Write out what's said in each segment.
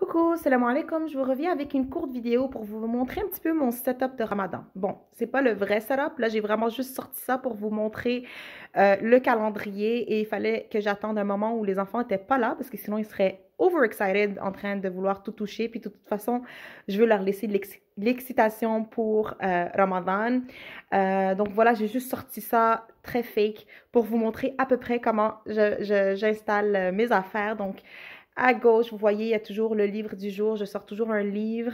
Coucou, salam alaikum, je vous reviens avec une courte vidéo pour vous montrer un petit peu mon setup de Ramadan. Bon, c'est pas le vrai setup, là j'ai vraiment juste sorti ça pour vous montrer le calendrier et il fallait que j'attende un moment où les enfants n'étaient pas là parce que sinon ils seraient overexcited en train de vouloir tout toucher. Puis de toute façon, je veux leur laisser de l'excitation pour Ramadan. Donc voilà, j'ai juste sorti ça très fake pour vous montrer à peu près comment j'installe mes affaires. Donc, à gauche, vous voyez, il y a toujours le livre du jour. Je sors toujours un livre.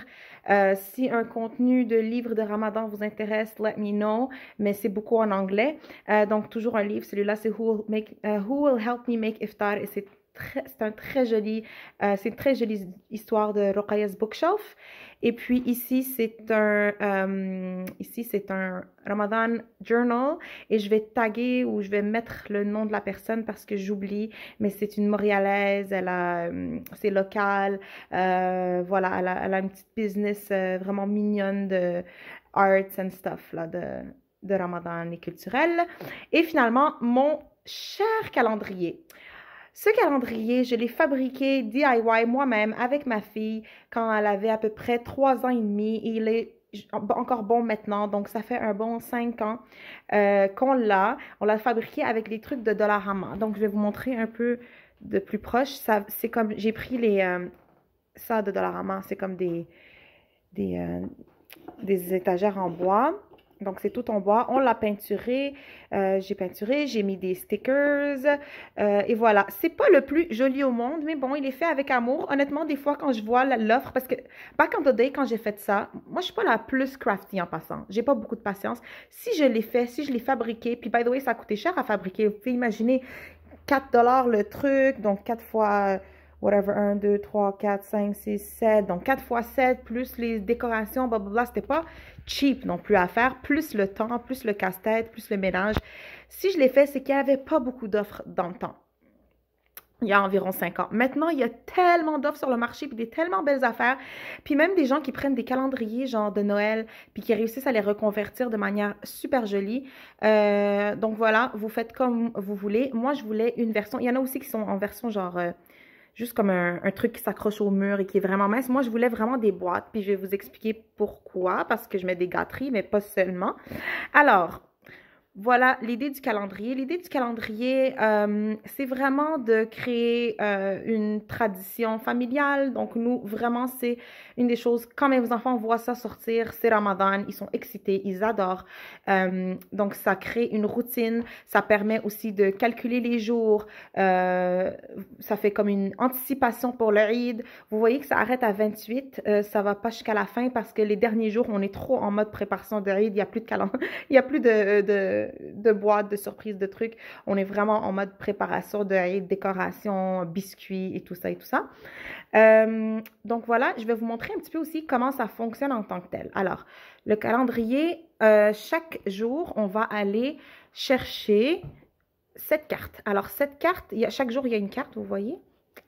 Si un contenu de livre de Ramadan vous intéresse, let me know. Mais c'est beaucoup en anglais. Donc, toujours un livre. Celui-là, c'est Who Will Help Me Make Iftar. Et c'est c'est une très jolie histoire de Roqaya's Bookshelf. Et puis ici c'est un Ramadan Journal et je vais taguer ou je vais mettre le nom de la personne parce que j'oublie, mais c'est une Montréalaise, c'est local, voilà, elle a une petite business vraiment mignonne de arts and stuff là, de Ramadan et culturel. Et finalement, mon cher calendrier. Ce calendrier, je l'ai fabriqué DIY moi-même avec ma fille quand elle avait à peu près 3 ans et demi. Et il est encore bon maintenant, donc ça fait un bon 5 ans qu'on l'a. On l'a fabriqué avec des trucs de Dollarama. Donc je vais vous montrer un peu de plus proche. C'est comme, j'ai pris ça de Dollarama, c'est comme des, euh, des étagères en bois. Donc, c'est tout en bois. On l'a peinturé. J'ai peinturé. J'ai mis des stickers. Et voilà. C'est pas le plus joli au monde, mais bon, il est fait avec amour. Honnêtement, des fois, quand je vois l'offre, parce que back in the day, quand j'ai fait ça, moi, je suis pas la plus crafty en passant. J'ai pas beaucoup de patience. Si je l'ai fait, si je l'ai fabriqué, puis by the way, ça a coûté cher à fabriquer. Vous pouvez imaginer 4 $ le truc. Donc, 4 fois whatever, 1, 2, 3, 4, 5, 6, 7. Donc, 4 fois 7, plus les décorations, blablabla, c'était pas cheap non plus à faire, plus le temps, plus le casse-tête, plus le ménage. Si je l'ai fait, c'est qu'il n'y avait pas beaucoup d'offres dans le temps. Il y a environ 5 ans. Maintenant, il y a tellement d'offres sur le marché, puis des tellement belles affaires. Puis même des gens qui prennent des calendriers, genre de Noël, puis qui réussissent à les reconvertir de manière super jolie. Donc voilà, vous faites comme vous voulez. Moi, je voulais une version. Il y en a aussi qui sont en version genre juste comme un truc qui s'accroche au mur et qui est vraiment mince. Moi, je voulais vraiment des boîtes, puis je vais vous expliquer pourquoi, parce que je mets des gâteries, mais pas seulement. Alors, voilà l'idée du calendrier. L'idée du calendrier, c'est vraiment de créer une tradition familiale. Donc, nous, vraiment, c'est une des choses, quand mes enfants voient ça sortir, c'est Ramadan, ils sont excités, ils adorent. Donc, ça crée une routine. Ça permet aussi de calculer les jours. Ça fait comme une anticipation pour le Eid. Vous voyez que ça arrête à 28. Ça va pas jusqu'à la fin parce que les derniers jours, on est trop en mode préparation de Eid. Il n'y a plus de calendrier. Il n'y a plus de boîtes, de surprises, de trucs. On est vraiment en mode préparation de Eid, décoration, biscuits et tout ça et tout ça. Donc voilà, je vais vous montrer un petit peu aussi comment ça fonctionne en tant que tel. Alors, le calendrier, chaque jour, on va aller chercher cette carte. Alors, cette carte, chaque jour, il y a une carte, vous voyez.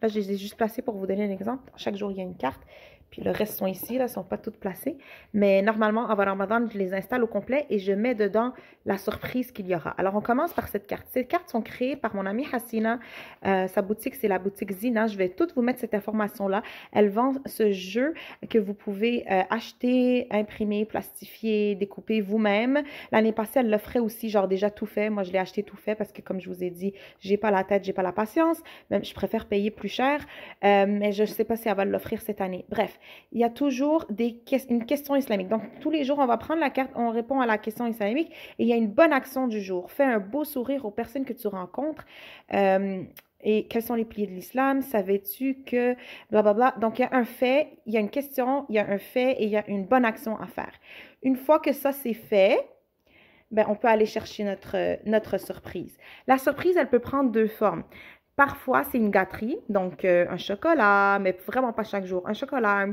Là, je les ai juste placées pour vous donner un exemple. Chaque jour, il y a une carte. Puis le reste sont ici, là, ne sont pas toutes placées. Mais normalement, avant Ramadan, je les installe au complet et je mets dedans la surprise qu'il y aura. Alors, on commence par cette carte. Ces cartes sont créées par mon amie Hassina. Sa boutique, c'est la boutique Zina. Je vais toutes vous mettre cette information-là. Elle vend ce jeu que vous pouvez acheter, imprimer, plastifier, découper vous-même. L'année passée, elle l'offrait aussi, genre déjà tout fait. Moi, je l'ai acheté tout fait parce que, comme je vous ai dit, j'ai pas la tête, j'ai pas la patience. Même, je préfère payer plus cher. Mais je ne sais pas si elle va l'offrir cette année. Bref. Il y a toujours une question islamique. Donc, tous les jours, on va prendre la carte, on répond à la question islamique et il y a une bonne action du jour. Fais un beau sourire aux personnes que tu rencontres. Et quels sont les piliers de l'islam? Savais-tu que blablabla? Donc, il y a un fait, il y a une question, il y a un fait et il y a une bonne action à faire. Une fois que ça, c'est fait, ben, on peut aller chercher notre surprise. La surprise, elle peut prendre 2 formes. Parfois, c'est une gâterie, donc un chocolat, mais vraiment pas chaque jour. Un chocolat,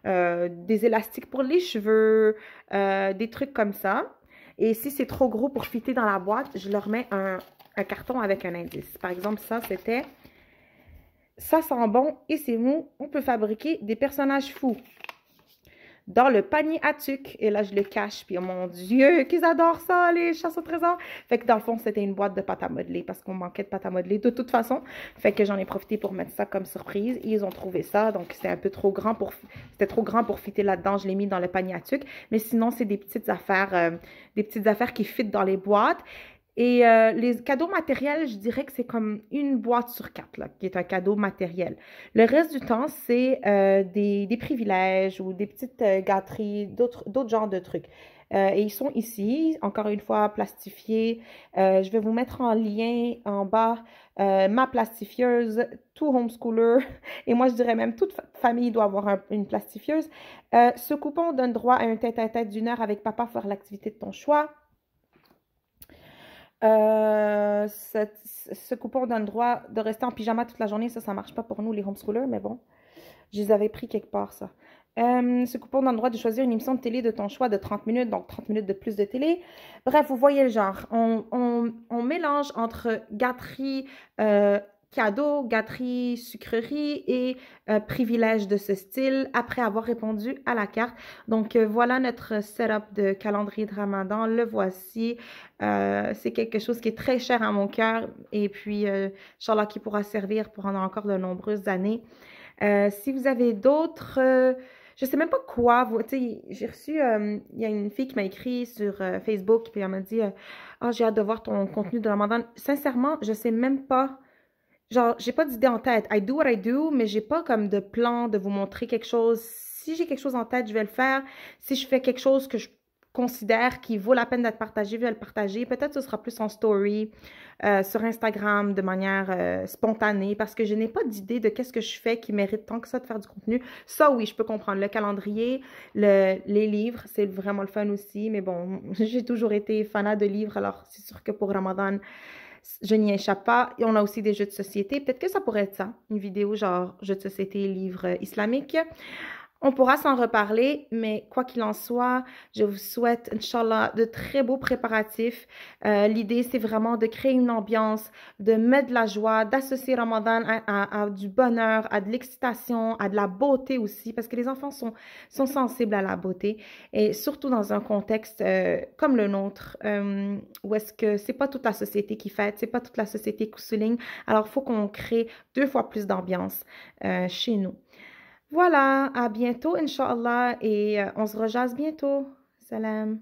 des élastiques pour les cheveux, des trucs comme ça. Et si c'est trop gros pour fitter dans la boîte, je leur mets un carton avec un indice. Par exemple, ça, c'était « Ça sent bon et c'est mou, on peut fabriquer des personnages fous ». dans le panier à tuc. Et là, je le cache. Puis, oh mon Dieu, qu'ils adorent ça, les chasses au trésor. Fait que dans le fond, c'était une boîte de pâte à modeler parce qu'on manquait de pâte à modeler de toute façon. Fait que j'en ai profité pour mettre ça comme surprise. Ils ont trouvé ça. Donc, c'était un peu trop grand pour... C'était trop grand pour fitter là-dedans. Je l'ai mis dans le panier à tuc. Mais sinon, c'est des petites affaires qui fitent dans les boîtes. Et les cadeaux matériels, je dirais que c'est comme une boîte sur quatre, là, qui est un cadeau matériel. Le reste du temps, c'est des privilèges ou des petites gâteries, d'autres genres de trucs. Et ils sont ici, encore une fois, plastifiés. Je vais vous mettre en lien en bas ma plastifieuse, tout homeschooler, et moi je dirais même toute famille doit avoir une plastifieuse. Ce coupon donne droit à un tête-à-tête d'une heure avec papa pour l'activité de ton choix. Ce coupon donne droit de rester en pyjama toute la journée. Ça marche pas pour nous, les homeschoolers, mais bon, je les avais pris quelque part, ça. Ce coupon donne droit de choisir une émission de télé de ton choix de 30 minutes, donc 30 minutes de plus de télé. Bref, vous voyez le genre. On mélange entre gâterie, cadeaux, gâterie, sucrerie et privilèges de ce style après avoir répondu à la carte. Donc, voilà notre setup de calendrier de Ramadan. Le voici. C'est quelque chose qui est très cher à mon cœur et puis, Inch'Allah, qui pourra servir pendant encore de nombreuses années. Si vous avez d'autres... je sais même pas quoi. J'ai reçu... il y a une fille qui m'a écrit sur Facebook puis elle m'a dit « j'ai hâte de voir ton contenu de Ramadan. » Sincèrement, je sais même pas... Genre, j'ai pas d'idée en tête. I do what I do, mais j'ai pas comme de plan de vous montrer quelque chose. Si j'ai quelque chose en tête, je vais le faire. Si je fais quelque chose que je considère qui vaut la peine d'être partagé, je vais le partager. Peut-être que ce sera plus en story, sur Instagram, de manière spontanée, parce que je n'ai pas d'idée de qu'est-ce que je fais qui mérite tant que ça de faire du contenu. Ça, oui, je peux comprendre. Le calendrier, les livres, c'est vraiment le fun aussi. Mais bon, j'ai toujours été fanat de livres, alors c'est sûr que pour Ramadan, je n'y échappe pas. Et on a aussi des jeux de société. Peut-être que ça pourrait être ça, une vidéo genre jeux de société, livres islamiques. On pourra s'en reparler, mais quoi qu'il en soit, je vous souhaite, Inch'Allah, de très beaux préparatifs. L'idée, c'est vraiment de créer une ambiance, de mettre de la joie, d'associer Ramadan à du bonheur, à de l'excitation, à de la beauté aussi, parce que les enfants sont sensibles à la beauté, et surtout dans un contexte comme le nôtre, où est-ce que c'est pas toute la société qui fête, c'est pas toute la société qui souligne. Alors, il faut qu'on crée 2 fois plus d'ambiance chez nous. Voilà, à bientôt, Inch'Allah, et on se rejase bientôt. Salam.